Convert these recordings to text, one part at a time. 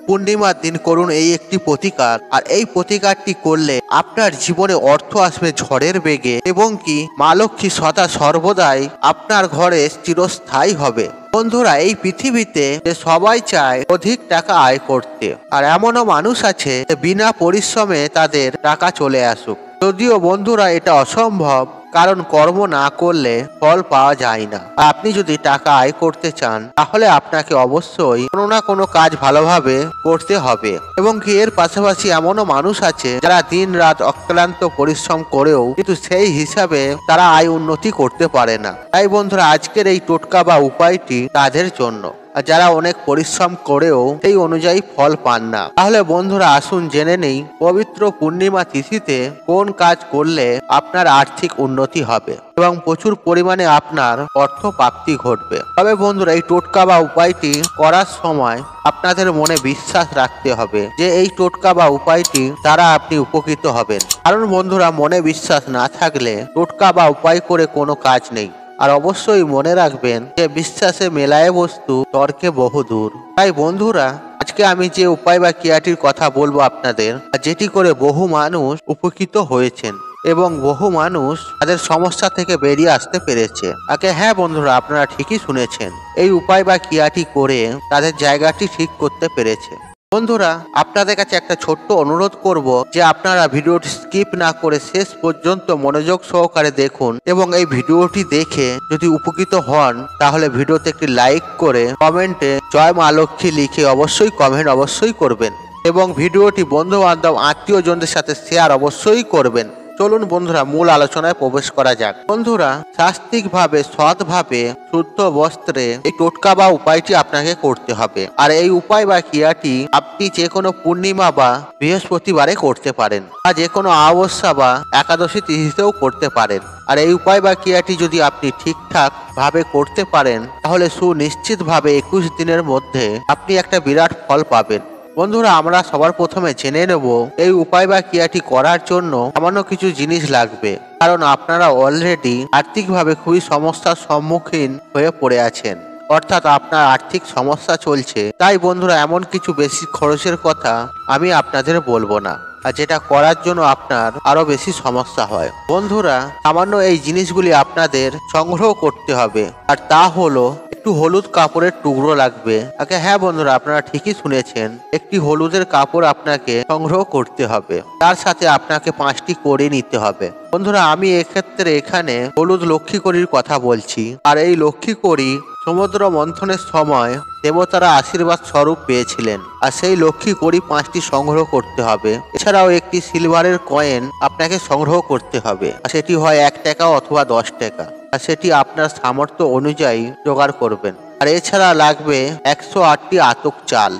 পূর্ণিমার দিন করুন এই একটি প্রতিকার, আর এই প্রতিকারটি করলে আপনার জীবনে অর্থ আসবে ঝড়ের বেগে এবং কি মা লক্ষ্মী সদা সর্বদাই আপনার ঘরে চিরস্থায়ী হবে। বন্ধুরা, এই পৃথিবীতে যে সবাই চায় অধিক টাকা আয় করতে, আর এমনও মানুষ আছে যে বিনা পরিশ্রমে তাদের টাকা চলে আসুক। যদিও বন্ধুরা এটা অসম্ভব, কারণ কর্ম না করলে ফল পাওয়া যায় না। আপনি যদি টাকা আয় করতে চান তাহলে আপনাকে অবশ্যই কোনো না কোনো কাজ ভালোভাবে করতে হবে এবং কি এর পাশাপাশি এমনও মানুষ আছে যারা দিন রাত অক্লান্ত পরিশ্রম করেও কিন্তু সেই হিসাবে তারা আয় উন্নতি করতে পারে না। তাই বন্ধুরা, আজকের এই টোটকা বা উপায়টি তাদের জন্য, আর যারা অনেক পরিশ্রম করেও সেই অনুযায়ী ফল পান না। তাহলে বন্ধুরা, আসুন জেনে নেই পবিত্র পূর্ণিমা তিথিতে কোন কাজ করলে আপনার আর্থিক উন্নতি হবে এবং প্রচুর পরিমাণে আপনার অর্থ প্রাপ্তি ঘটবে। তবে বন্ধুরা, এই টোটকা বা উপায়টি করার সময় আপনাদের মনে বিশ্বাস রাখতে হবে যে এই টোটকা বা উপায়টি দ্বারা আপনি উপকৃত হবেন। কারণ বন্ধুরা, মনে বিশ্বাস না থাকলে টোটকা বা উপায় করে কোনো কাজ নেই। আর অবশ্যই মনে রাখবেন যে বিশ্বাসে মেলায় বস্তু তর্কে বহুদূর। তাই বন্ধুরা, আজকে আমি যে উপায় বা ক্রিয়াটির কথা বলবো আপনাদের, যেটি করে বহু মানুষ উপকৃত হয়েছেন এবং বহু মানুষ তাদের সমস্যা থেকে বেরিয়ে আসতে পেরেছে। হ্যাঁ বন্ধুরা, আপনারা ঠিকই শুনেছেন, এই উপায় বা ক্রিয়াটি করে তাদের জায়গাটি ঠিক করতে পেরেছে। বন্ধুরা, আপনাদের কাছে একটা ছোট্ট অনুরোধ করব যে আপনারা ভিডিওটি স্কিপ না করে শেষ পর্যন্ত মনোযোগ সহকারে দেখুন এবং এই ভিডিওটি দেখে যদি উপকৃত হন তাহলে ভিডিওতে একটি লাইক করে কমেন্টে জয় মা লক্ষ্মী লিখে অবশ্যই কমেন্ট অবশ্যই করবেন এবং ভিডিওটি বন্ধু বান্ধব আত্মীয়জনদের সাথে শেয়ার অবশ্যই করবেন। চলুন বন্ধুরা, মূল আলোচনায় প্রবেশ করা যাক। বন্ধুরা, শাস্ত্রিকভাবে সৎভাবে শুদ্ধ বস্ত্রে এই টোটকা বা উপায়টি আপনাকে করতে হবে। আর এই উপায় বা ক্রিয়াটি আপনি যে কোনো পূর্ণিমা বা বৃহস্পতিবারে করতে পারেন, বা যে কোনো অমাবস্যা বা একাদশী তিথিতেও করতে পারেন। আর এই উপায় বা ক্রিয়াটি যদি আপনি ঠিকঠাক ভাবে করতে পারেন তাহলে সুনিশ্চিত ভাবে 21 দিনের মধ্যে আপনি একটা বিরাট ফল পাবেন। বন্ধুরা, আমরা সবার প্রথমে জেনে নেব এই উপায় বা ক্রিয়াটি করার জন্য সামান্য কিছু জিনিস লাগবে, কারণ আপনারা অলরেডি আর্থিকভাবে খুবই সমস্যার সম্মুখীন হয়ে পড়ে আছেন, অর্থাৎ আপনার আর্থিক সমস্যা চলছে। তাই বন্ধুরা, এমন কিছু বেশি খরচের কথা আমি আপনাদের বলবো না, আর যেটা করার জন্য আপনার আরো বেশি সমস্যা হয়। বন্ধুরা, সামান্য এই জিনিসগুলি আপনাদের সংগ্রহ করতে হবে, আর তা হলো একটু হলুদ কাপড়ের টুকরো লাগবে। হ্যাঁ বন্ধুরা, আপনারা ঠিকই শুনেছেন, একটি হলুদের কাপড় আপনাকে সংগ্রহ করতে হবে। তার সাথে আপনাকে 5টি কড়ি নিতে হবে। বন্ধুরা, আমি এক্ষেত্রে এখানে হলুদ লক্ষ্মী কড়ির কথা বলছি। আর এই লক্ষ্মী কড়ি সমুদ্র মন্থনের সময় দেবতারা আশীর্বাদ স্বরূপ পেয়েছিলেন, আর সেই লক্ষ্মী কড়ি 5টি সংগ্রহ করতে হবে। এছাড়াও একটি সিলভারের কয়েন আপনাকে সংগ্রহ করতে হবে, আর সেটি হয় 1 টাকা অথবা 10 টাকা, আর সেটি আপনার সামর্থ্য অনুযায়ী জোগাড় করবেন। আর এছাড়া লাগবে 108টি আতক চাল।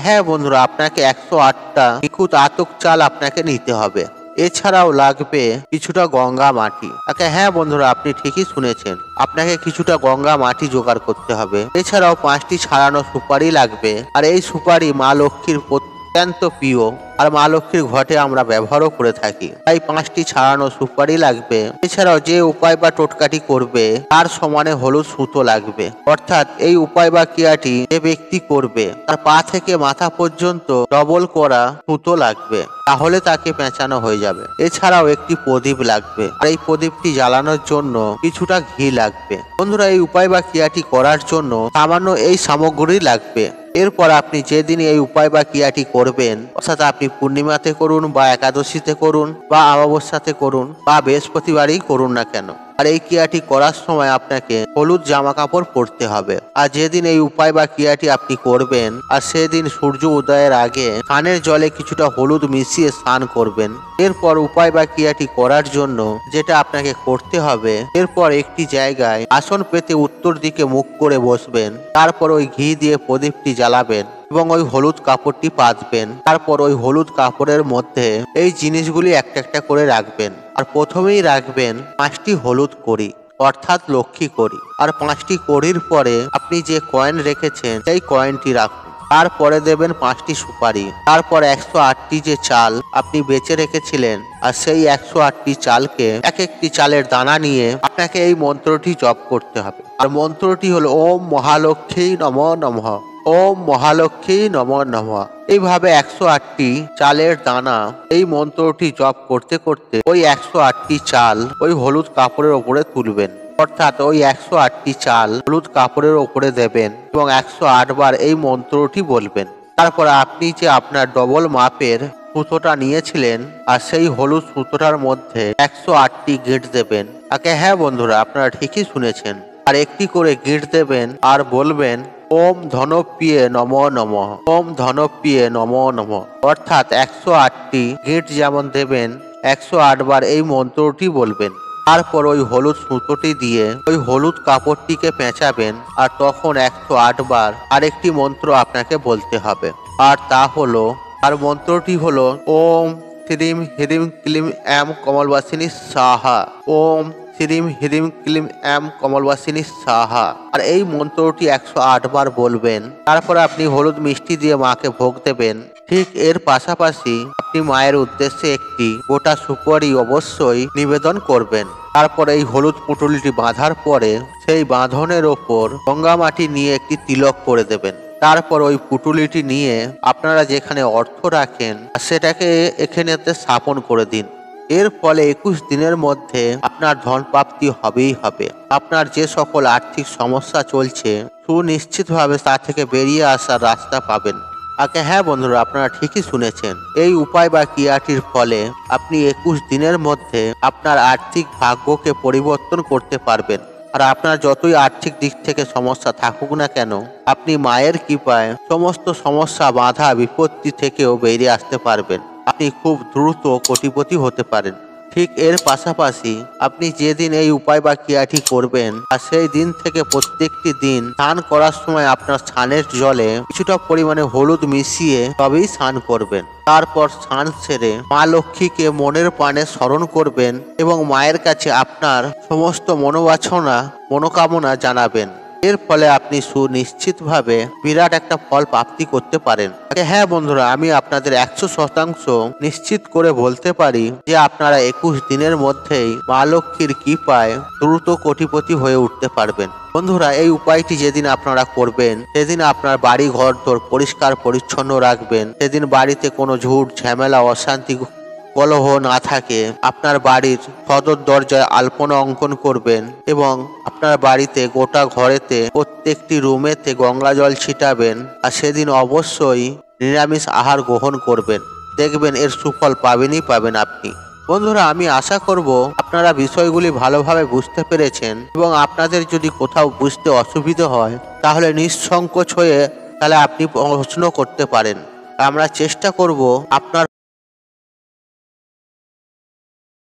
হ্যাঁ বন্ধুরা, আপনাকে 108টা নিখুঁত আতক চাল আপনাকে নিতে হবে। এছাড়াও লাগবে কিছুটা গঙ্গা মাটি। হ্যাঁ বন্ধুরা, আপনি ঠিকই শুনেছেন, আপনাকে কিছুটা গঙ্গা মাটি জোগাড় করতে হবে। এছাড়াও 5টি ছাড়ানো সুপারি লাগবে, আর এই সুপারি মা লক্ষ্মীর অত্যন্ত প্রিয়, আর মা লক্ষ্মীর ঘটে আমরা ব্যবহারও করে থাকি, তাই 5টি ছাড়ানো সুপারি লাগবে। এছাড়াও যে উপায় বা টোটকাটি করবে তার সমানে হলুদ সুতো লাগবে, অর্থাৎ এই উপায় বা ক্রিয়াটি যে ব্যক্তি করবে তার পা থেকে মাথা পর্যন্ত ডবল করা সুতো লাগবে, তাহলে তাকে পেঁচানো হয়ে যাবে। এছাড়াও একটি প্রদীপ লাগবে, আর এই প্রদীপটি জ্বালানোর জন্য কিছুটা ঘি লাগবে। বন্ধুরা, এই উপায় বা ক্রিয়াটি করার জন্য সামান্য এই সামগ্রী লাগবে। এরপর আপনি যেদিন এই উপায় বা ক্রিয়াটি করবেন, অর্থাৎ আপনি পূর্ণিমাতে করুন বা একাদশীতে করুন বা অমাবস্যাতে করুন বা বৃহস্পতিবারই করুন না কেন, আর এই ক্রিয়াটি করার সময় আপনাকে হলুদ জামা কাপড় পরতে হবে। আর যেদিন এই উপায় বা ক্রিয়াটি আপনি করবেন, আর সেদিন সূর্য উদয়ের আগে স্নানের জলে কিছুটা হলুদ মিশিয়ে স্নান করবেন। এরপর উপায় বা ক্রিয়াটি করার জন্য যেটা আপনাকে করতে হবে, এরপর একটি জায়গায় আসন পেতে উত্তর দিকে মুখ করে বসবেন। তারপর ওই ঘি দিয়ে প্রদীপটি জ্বালাবেন এবং ওই হলুদ কাপড়টি পাতবেন। তারপর ওই হলুদ কাপড়ের মধ্যে এই জিনিসগুলি একটা একটা করে রাখবেন। আর প্রথমেই রাখবেন 5টি হলুদ কড়ি, অর্থাৎ লক্ষ্মী কড়ি। আর 5টি কড়ির পরে আপনি যে কয়েন রেখেছেন সেই কয়েনটি রাখুন। তারপরে দেবেন 5টি সুপারি। তারপর 108টি যে চাল আপনি বেঁচে রেখেছিলেন, আর সেই 108টি চালকে এক একটি চালের দানা নিয়ে আপনাকে এই মন্ত্রটি জপ করতে হবে। আর মন্ত্রটি হলো ওম মহালক্ষ্মী নমঃ নমঃ। ওম মহালক্ষ্মী নমঃ নমঃ। এইভাবে 108টি চালের দানা এই মন্ত্রটি জপ করতে করতে ওই 108টি চাল ওই হলুদ কাপড়ের ওপরে তুলবেন, অর্থাৎ ওই 108টি চাল হলুদ কাপড়ের ওপরে দেবেন এবং 108 বার এই মন্ত্রটি বলবেন। তারপর আপনি যে আপনার ডবল মাপের সুতোটা নিয়েছিলেন আর সেই হলুদ সুতোটার মধ্যে 108টি গিঁট দেবেন। হ্যাঁ বন্ধুরা, আপনারা ঠিকই শুনেছেন। আর একটি করে গিঁট দেবেন আর বলবেন ওম ধনপ্রিয়ে নমঃ নমঃ, ওম ধনপ্রিয়ে নমঃ নমঃ। অর্থাৎ 108টি গিঁট যেমন দেবেন 108 বার এই মন্ত্রটি বলবেন। তারপর ওই হলুদ সুতোটি দিয়ে ওই হলুদ কাপড়টিকে পেঁচাবেন আর তখন 108 বার আরেকটি মন্ত্র আপনাকে বলতে হবে। আর তা হলো, আর মন্ত্রটি হলো ওম শ্রীম হ্রিম ক্লিম এম কমলবাসিনী সাহা, ওম শ্রীম হ্রিম ক্লিম এম কমলবাসিনী সাহা। আর এই মন্ত্রটি 108 বার বলবেন। তারপর আপনি হলুদ মিষ্টি দিয়ে মাকে ভোগ দেবেন। ঠিক এর পাশাপাশি আপনি মায়ের উদ্দেশ্যে একটি গোটা সুপারি অবশ্যই নিবেদন করবেন। তারপর এই হলুদ পুঁটুলিটি বাঁধার পরে সেই বাঁধনের ওপর গঙ্গা মাটি নিয়ে একটি তিলক করে দেবেন। তারপর ওই পুঁটুলিটি নিয়ে আপনারা যেখানে অর্থ রাখেন সেটাকে এখানেতে স্থাপন করে দিন। এর ফলে 21 দিনের মধ্যে আপনার ধন প্রাপ্তি হবেই হবে। আপনার যে সকল আর্থিক সমস্যা চলছে সুনিশ্চিতভাবে তা থেকে বেরিয়ে আসার রাস্তা পাবেন। হ্যাঁ বন্ধুরা, আপনারা ঠিকই শুনেছেন। এই উপায় বা ক্রিয়াটির ফলে আপনি 21 দিনের মধ্যে আপনার আর্থিক ভাগ্যকে পরিবর্তন করতে পারবেন। আর আপনার যতই আর্থিক দিক থেকে সমস্যা থাকুক না কেন, আপনি মায়ের কৃপায় সমস্ত সমস্যা বাধা বিপত্তি থেকেও বেরিয়ে আসতে পারবেন। আপনি খুব দ্রুত কোটিপতি হতে পারেন। ঠিক এর পাশাপাশি আপনি যেদিন এই উপায় বা ক্রিয়াটি করবেন আর সেই দিন থেকে প্রত্যেকটি দিন স্নান করার সময় আপনার স্নানের জলে কিছুটা পরিমাণে হলুদ মিশিয়ে তবেই স্নান করবেন। তারপর স্নান সেরে মা লক্ষ্মীকে মনের প্রাণে স্মরণ করবেন এবং মায়ের কাছে আপনার সমস্ত মনোকামনা জানাবেন। এর ফলে আপনি সুনিশ্চিতভাবে বিরাট একটা ফল প্রাপ্তি করতে পারেন। হ্যাঁ বন্ধুরা, আমি আপনাদের 100% নিশ্চিত করে বলতে পারি যে আপনারা 21 দিনের মধ্যেই মা লক্ষ্মীর কৃপায় দ্রুত কোটিপতি হয়ে উঠতে পারবেন। বন্ধুরা, এই উপায়টি যেদিন আপনারা করবেন সেদিন আপনার বাড়ি ঘর দোর পরিষ্কার পরিচ্ছন্ন রাখবেন। সেদিন বাড়িতে কোনো ঝুট ঝামেলা অশান্তি কলহ না থাকে। আপনার বাড়ির সদর দরজায় আলপনা অঙ্কন করবেন এবং আপনার বাড়িতে গোটা ঘরেতে প্রত্যেকটি রুমেতে গঙ্গা জল ছিটাবেন। আর সেদিন অবশ্যই নিরামিষ আহার গ্রহণ করবেন। দেখবেন এর সুফল পাবেনই পাবেন আপনি। বন্ধুরা, আমি আশা করব আপনারা বিষয়গুলি ভালোভাবে বুঝতে পেরেছেন এবং আপনাদের যদি কোথাও বুঝতে অসুবিধা হয় তাহলে নিঃসংকোচ হয়ে আপনি প্রশ্ন করতে পারেন। আমরা চেষ্টা করব আপনার